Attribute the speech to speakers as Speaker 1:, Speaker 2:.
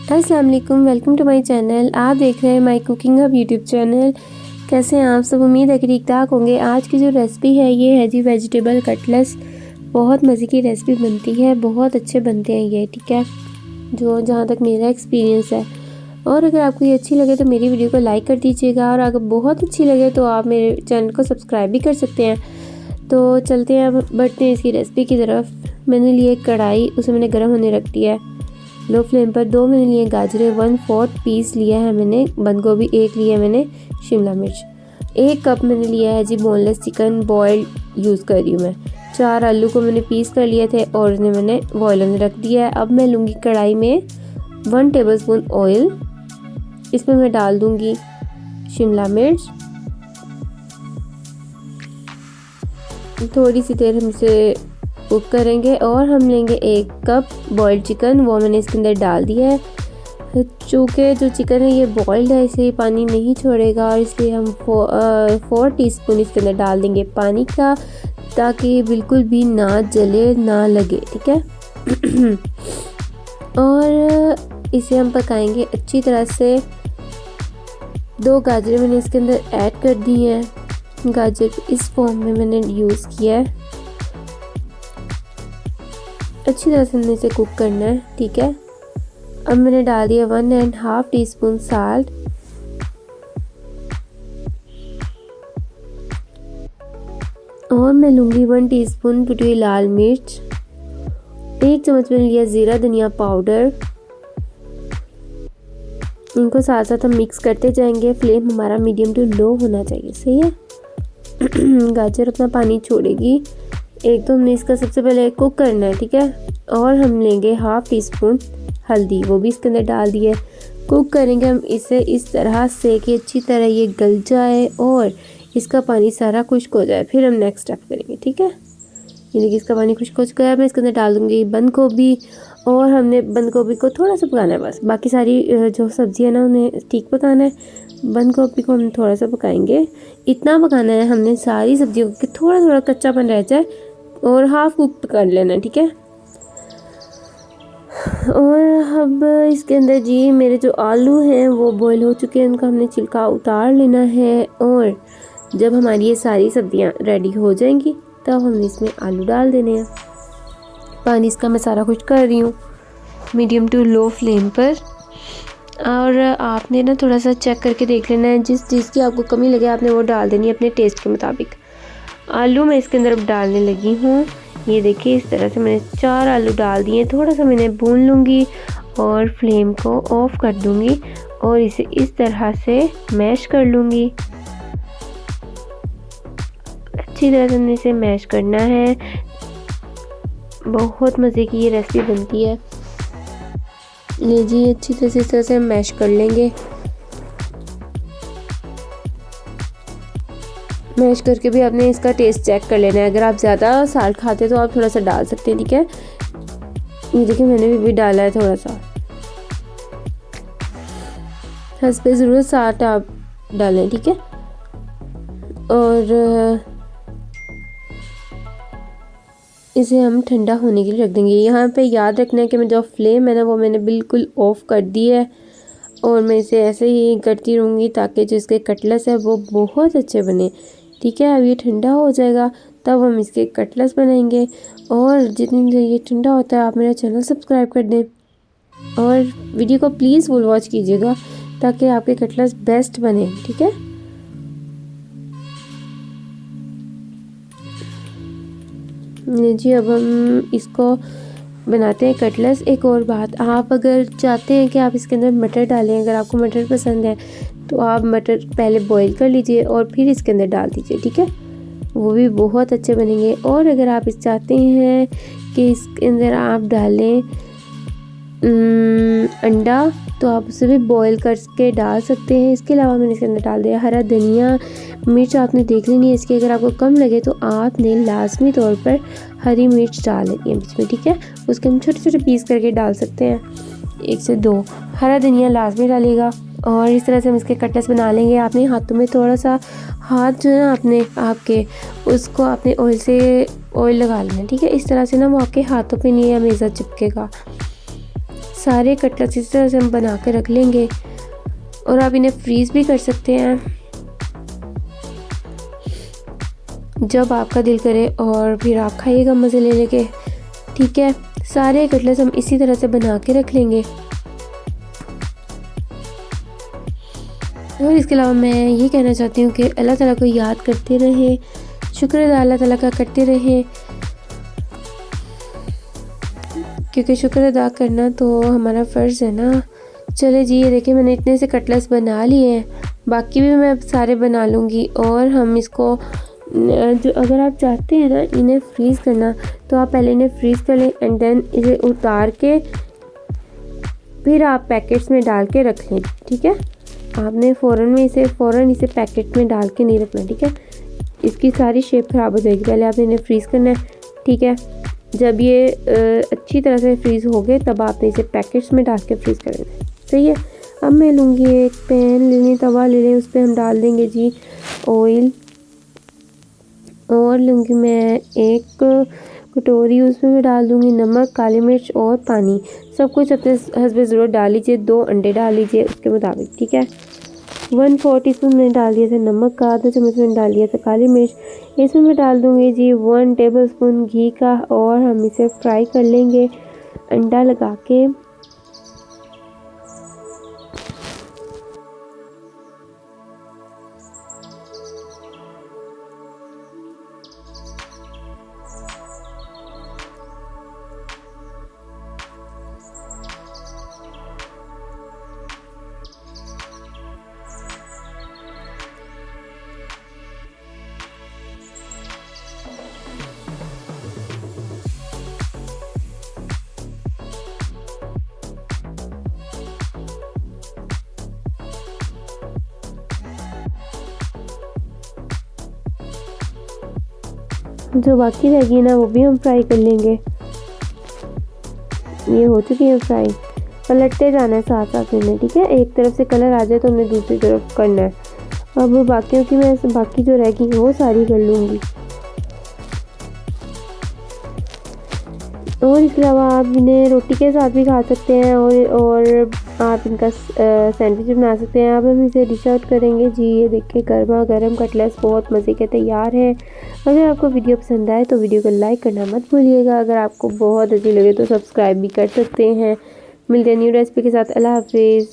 Speaker 1: अस्सलाम वालेकुम, welcome to my channel. आप देख रहे हैं my cooking hub YouTube channel. कैसे हैं आप सब? उम्मीद है कि ठीक ठाक होंगे। आज की जो रेसिपी है ये है जी वेजिटेबल कटलेट्स। बहुत मज़े की रेसिपी बनती है, बहुत अच्छे बनते हैं ये, ठीक है, जो जहाँ तक मेरा एक्सपीरियंस है। और अगर आपको ये अच्छी लगे तो मेरी वीडियो को लाइक कर दीजिएगा, और अगर बहुत अच्छी लगे तो आप मेरे चैनल को सब्सक्राइब भी कर सकते हैं। तो चलते हैं, अब बढ़ते हैं इसकी रेसिपी की तरफ। मैंने लिए कढ़ाई, उसे मैंने गर्म होने रख दिया है लो फ्लेम पर। 2 मैंने लिए गाजरें, 1/4 पीस लिया है मैंने बंद गोभी, 1 लिया मैंने शिमला मिर्च, 1 कप मैंने लिया है जी बोनलेस चिकन बॉयल्ड यूज़ कर रही हूँ मैं। 4 आलू को मैंने पीस कर लिए थे और इन्हें मैंने बॉयल होने रख दिया है। अब मैं लूँगी कढ़ाई में 1 टेबलस्पून ऑयल, इसमें मैं डाल दूँगी शिमला मिर्च। थोड़ी सी देर हम इसे कुक करेंगे और हम लेंगे 1 कप बॉइल्ड चिकन, वो मैंने इसके अंदर डाल दिया है। चूँकि जो चिकन है ये बॉइल्ड है, इसलिए पानी नहीं छोड़ेगा, और इसलिए हम 4 टीस्पून इसके अंदर डाल देंगे पानी का, ताकि बिल्कुल भी ना जले ना लगे, ठीक है। और इसे हम पकाएंगे अच्छी तरह से। 2 गाजरें मैंने इसके अंदर ऐड कर दी हैं। गाजर इस फॉर्म में मैंने यूज़ किया है। अच्छी तरह से हमने इसे कुक करना है, ठीक है। अब मैंने डाल दिया 1.5 टीस्पून साल्ट, और मैं लूँगी 1 टीस्पून कुटी हुई लाल मिर्च, 1 चम्मच मैंने लिया ज़ीरा धनिया पाउडर। इनको साथ साथ हम मिक्स करते जाएंगे। फ्लेम हमारा मीडियम टू लो होना चाहिए, सही है। गाजर अपना पानी छोड़ेगी। एक तो हमने इसका सबसे पहले कुक करना है, ठीक है। और हम लेंगे 1/2 टीस्पून हल्दी, वो भी इसके अंदर डाल दिए। कुक करेंगे हम इसे इस तरह से कि अच्छी तरह ये गल जाए और इसका पानी सारा खुश्क हो जाए। फिर हम नेक्स्ट स्टेप करेंगे, ठीक है। ये देखिए इसका पानी खुश्क हो चुका है। मैं इसके अंदर डाल दूँगी बंद गोभी, और हमने बंद गोभी को थोड़ा सा पकाना है बस। बाकी सारी जो सब्ज़ी है ना उन्हें ठीक पकाना है, बंद गोभी को हम थोड़ा सा पकाएंगे। इतना पकाना है हमने सारी सब्जियों को कि थोड़ा थोड़ा कच्चापन रह जाए, और हाफ कुक कर लेना, ठीक है। और अब इसके अंदर जी मेरे जो आलू हैं वो बॉईल हो चुके हैं, उनका हमने छिलका उतार लेना है। और जब हमारी ये सारी सब्जियां रेडी हो जाएंगी तब हमने इसमें आलू डाल देने हैं। पानी इसका मैं सारा कुछ कर रही हूँ मीडियम टू लो फ्लेम पर। और आपने ना थोड़ा सा चेक करके देख लेना है, जिस चीज़ की आपको कमी लगे आपने वो डाल देनी है अपने टेस्ट के मुताबिक। आलू मैं इसके अंदर अब डालने लगी हूँ। ये देखिए इस तरह से मैंने 4 आलू डाल दिए। थोड़ा सा मैंने भून लूँगी और फ्लेम को ऑफ कर दूँगी, और इसे इस तरह से मैश कर लूँगी। अच्छी तरह से हमने इसे मैश करना है। बहुत मज़े की ये रेसिपी बनती है। लीजिए अच्छी तरह से इस तरह से हम मैश कर लेंगे। मैश करके भी आपने इसका टेस्ट चेक कर लेना है। अगर आप ज़्यादा साल्ट खाते हैं तो आप थोड़ा सा डाल सकते हैं, ठीक है। ये देखिए मैंने भी डाला है थोड़ा सा। हंसपे ज़रूर साल्ट आप डालें, ठीक है। और इसे हम ठंडा होने के लिए रख देंगे। यहाँ पे याद रखना है कि मैं जो फ्लेम है ना वो मैंने बिल्कुल ऑफ कर दी है, और मैं इसे ऐसे ही करती रहूँगी ताकि जो इसके कटलेट्स है वो बहुत अच्छे बने, ठीक है। अब ये ठंडा हो जाएगा तब हम इसके कटलेट्स बनाएंगे। और जितनी देर ये ठंडा होता है आप मेरा चैनल सब्सक्राइब कर दें, और वीडियो को प्लीज़ फुल वॉच कीजिएगा ताकि आपके कटलेट्स बेस्ट बने, ठीक है। जी अब हम इसको बनाते हैं कटलेट्स। एक और बात, आप अगर चाहते हैं कि आप इसके अंदर मटर डालें, अगर आपको मटर पसंद है तो आप मटर पहले बॉईल कर लीजिए और फिर इसके अंदर डाल दीजिए, ठीक है। वो भी बहुत अच्छे बनेंगे। और अगर आप इस चाहते हैं कि इसके अंदर आप डालें अंडा, तो आप उसे भी बॉईल करके डाल सकते हैं। इसके अलावा मैंने इसके अंदर डाल दिया हरा धनिया। मिर्च आपने देख लेनी है इसकी, अगर आपको कम लगे तो आपने लाजमी तौर पर हरी मिर्च डाल लेनी है बीच में, ठीक है। उसके हम छोटे छोटे पीस करके डाल सकते हैं, 1 से 2 हरा धनिया लाजमी डालिएगा। और इस तरह से हम इसके कटलेट्स बना लेंगे। आपने हाथों में थोड़ा सा हाथ जो है ना आपने आपके उसको आपने ऑयल लगा लेना, ठीक है। इस तरह से ना वो आपके हाथों पे नहीं हमेशा चिपकेगा। सारे कटलेट्स इस तरह से हम बना के रख लेंगे और आप इन्हें फ्रीज़ भी कर सकते हैं जब आपका दिल करे, और फिर आप खाइएगा मज़े ले लेके। ठीक है, सारे कटलेट्स हम इसी तरह से बना के रख लेंगे। और इसके अलावा मैं ये कहना चाहती हूँ कि अल्लाह ताला को याद करते रहें, शुक्र अदा अल्लाह ताला का करते रहें, क्योंकि शुक्र अदा करना तो हमारा फ़र्ज़ है ना। चले जी, ये देखिए मैंने इतने से कटलेट्स बना लिए हैं, बाकी भी मैं सारे बना लूँगी। और हम इसको जो, अगर आप चाहते हैं ना इन्हें फ्रीज़ करना, तो आप पहले इन्हें फ्रीज़ कर लें एंड देन इसे उतार के फिर आप पैकेट्स में डाल के रख लें। ठीक है, आपने फ़ौरन इसे पैकेट में डाल के नहीं रखना। ठीक है, इसकी सारी शेप ख़राब हो जाएगी। पहले आपने इन्हें फ्रीज़ करना है। ठीक है, जब ये अच्छी तरह से फ्रीज़ हो गए तब आपने इसे पैकेट्स में डाल के फ्रीज़ कर लेना है। सही है, अब मैं लूँगी एक पैन ले लें, तवा ले लें, उस पर हम डाल देंगे जी ऑयल। और लूँगी मैं एक कटोरी, उसमें मैं डाल दूँगी नमक, काली मिर्च और पानी। सब कुछ अपने हस्बे ज़रूरत डाल लीजिए। 2 अंडे डाल लीजिए उसके मुताबिक। ठीक है, 1/4 टीस्पून मैंने डाल दिया था नमक का, आधा चम्मच मैंने डाल दिया था काली मिर्च। इसमें मैं डाल दूँगी जी 1 टेबलस्पून घी का, और हम इसे फ्राई कर लेंगे अंडा लगा के। जो बाकी रहेगी ना वो भी हम फ्राई कर लेंगे। ये हो चुकी है फ्राई, पलटते जाना है साथ साथ में। ठीक है, एक तरफ से कलर आ जाए तो हमने दूसरी तरफ करना है। अब बाकियों की मैं बाकी जो रहेगी वो सारी कर लूँगी। और इसके अलावा आप इन्हें रोटी के साथ भी खा सकते हैं, और आप इनका सैंडविच बना सकते हैं। अब हम इसे डिश आउट करेंगे जी। ये देखिए गर्मा गर्म कटलेट्स बहुत मज़े के तैयार है। अगर आपको वीडियो पसंद आए तो वीडियो को लाइक करना मत भूलिएगा। अगर आपको बहुत अच्छी लगे तो सब्सक्राइब भी कर सकते हैं। मिलते हैं न्यू रेसिपी के साथ। अल्लाह हाफिज़।